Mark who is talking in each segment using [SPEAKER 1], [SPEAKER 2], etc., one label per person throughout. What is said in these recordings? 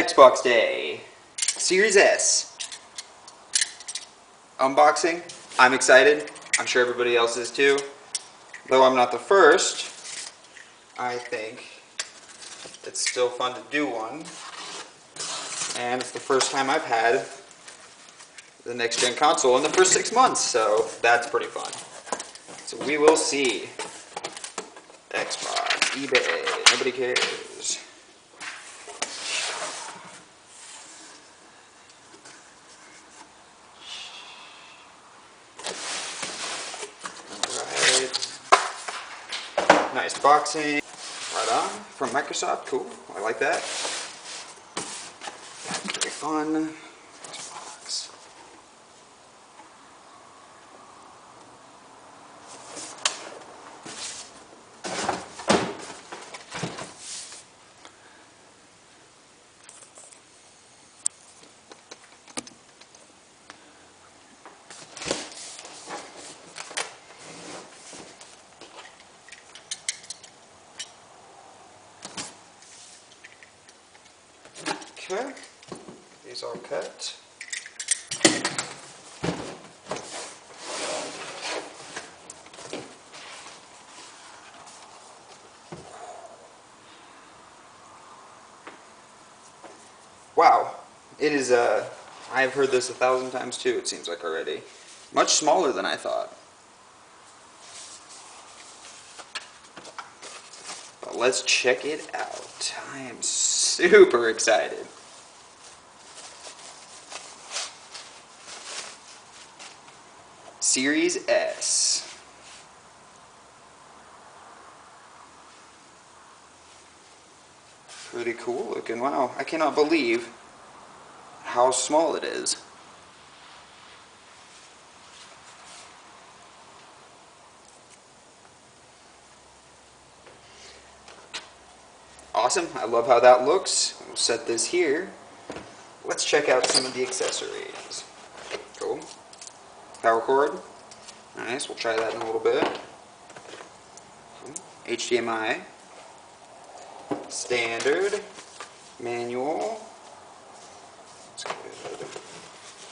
[SPEAKER 1] Xbox Day, Series S. Unboxing. I'm excited. I'm sure everybody else is too. Though I'm not the first, I think it's still fun to do one. And it's the first time I've had the next gen console in the first 6 months, so that's pretty fun. So we will see. Xbox, eBay, nobody cares. Alright. Nice boxing. Right on. From Microsoft. Cool. I like that. Very fun. Xbox. Okay, these all cut. Wow, it is I've heard this 1,000 times too, it seems like already. Much smaller than I thought. But let's check it out. I am super excited. Series S. Pretty cool looking. Wow, I cannot believe how small it is. Awesome, I love how that looks. We'll set this here. Let's check out some of the accessories. Cool. Power cord. Nice, we'll try that in a little bit. Cool. HDMI. Standard. Manual. That's good.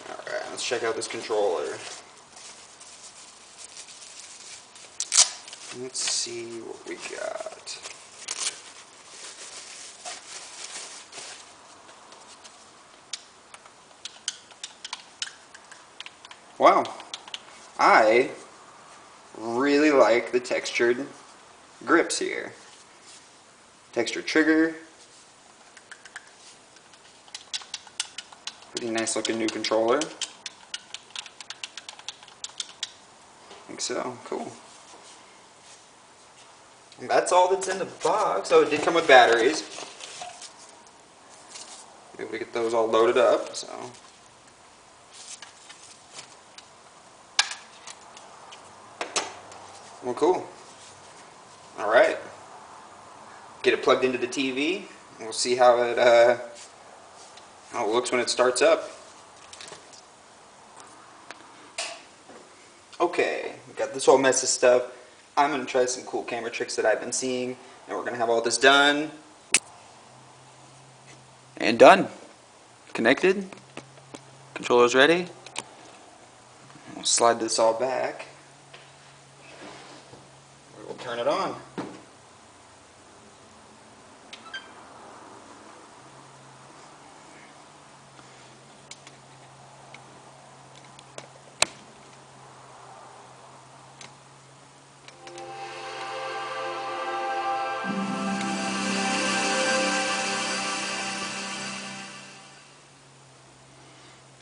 [SPEAKER 1] Alright, let's check out this controller. Let's see what we got. Wow, I really like the textured grips here. Textured trigger. Pretty nice looking new controller. I think so, cool. And that's all that's in the box. Oh, it did come with batteries. Able to get those all loaded up, so. Well, cool. Alright. Get it plugged into the TV, and we'll see how it looks when it starts up. Okay, got this whole mess of stuff. I'm going to try some cool camera tricks that I've been seeing, and we're going to have all this done. And done. Connected. Controller's ready. We'll slide this all back. We'll turn it on.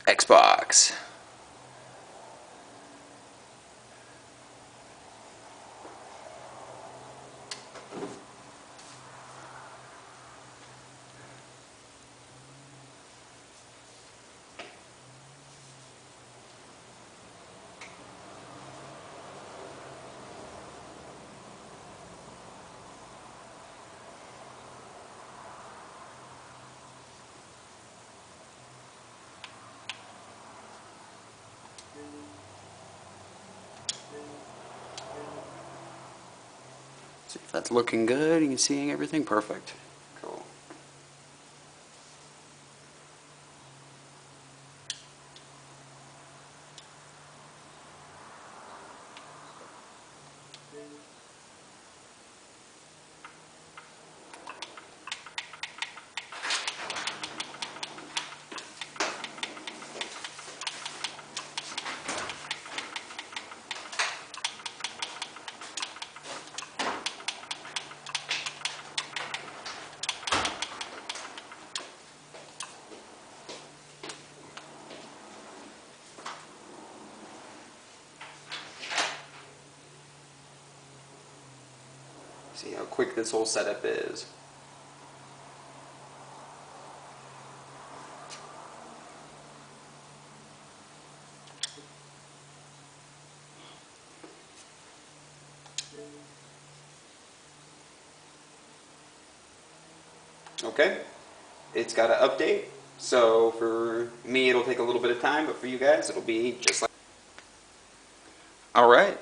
[SPEAKER 1] Xbox. See if that's looking good. You can see everything perfect. Cool. See how quick this whole setup is. Okay, it's got to update, so for me it'll take a little bit of time, but for you guys it'll be just like... Alright,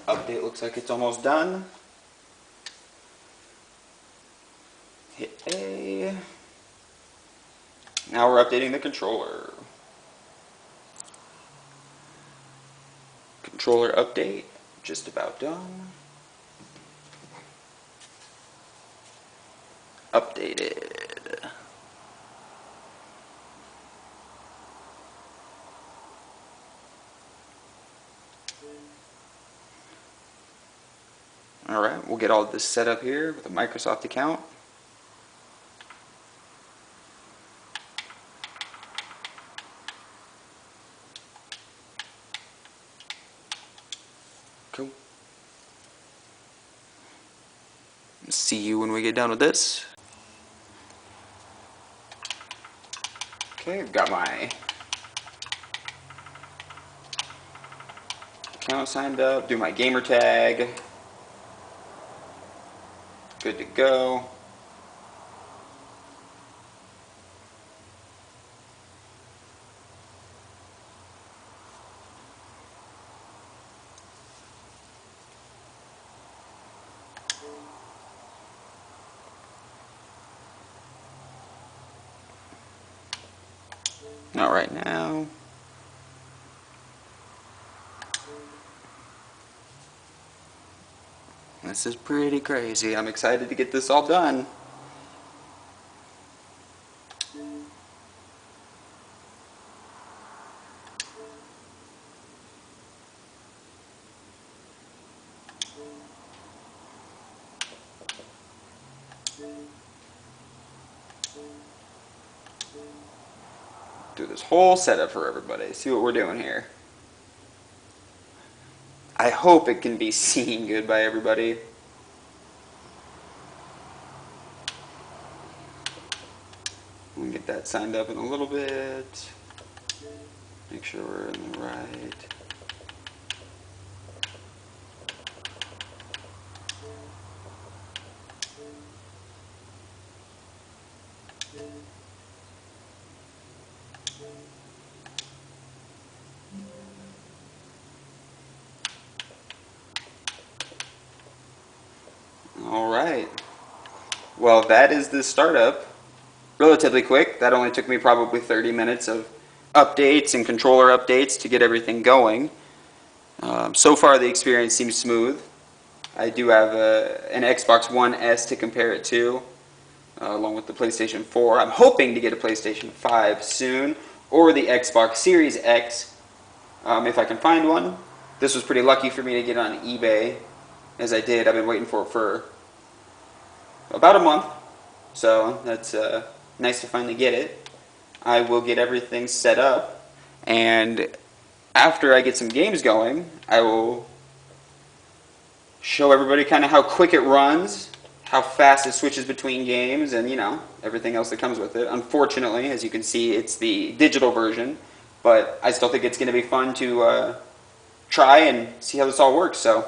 [SPEAKER 1] update looks like it's almost done. Hit A. Now we're updating the controller. Controller update, just about done. Updated. Alright, we'll get all this set up here with a Microsoft account. Cool. See you when we get done with this. Okay, I've got my account signed up, do my gamer tag. Good to go. Not right now. This is pretty crazy. I'm excited to get this all done. Do this whole setup for everybody. See what we're doing here. I hope it can be seen good by everybody. We'll get that signed up in a little bit. Make sure we're in the right. Alright, well that is the startup. Relatively quick. That only took me probably 30 minutes of updates and controller updates to get everything going. So far the experience seems smooth. I do have an Xbox One S to compare it to, along with the PlayStation 4. I'm hoping to get a PlayStation 5 soon, or the Xbox Series X, if I can find one. This was pretty lucky for me to get on eBay, as I did. I've been waiting for it for about a month, so that's nice to finally get it. I will get everything set up, and after I get some games going, I will show everybody kind of how quick it runs, how fast it switches between games, and you know, everything else that comes with it. Unfortunately, as you can see, it's the digital version, but I still think it's going to be fun to try and see how this all works. So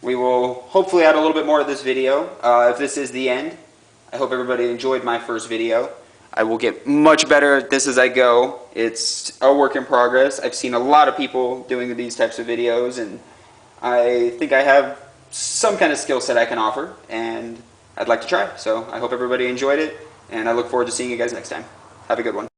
[SPEAKER 1] we will hopefully add a little bit more of this video. If this is the end, I hope everybody enjoyed my first video. I will get much better at this as I go. It's a work in progress. I've seen a lot of people doing these types of videos, and I think I have some kind of skill set I can offer, and I'd like to try. So I hope everybody enjoyed it, and I look forward to seeing you guys next time. Have a good one.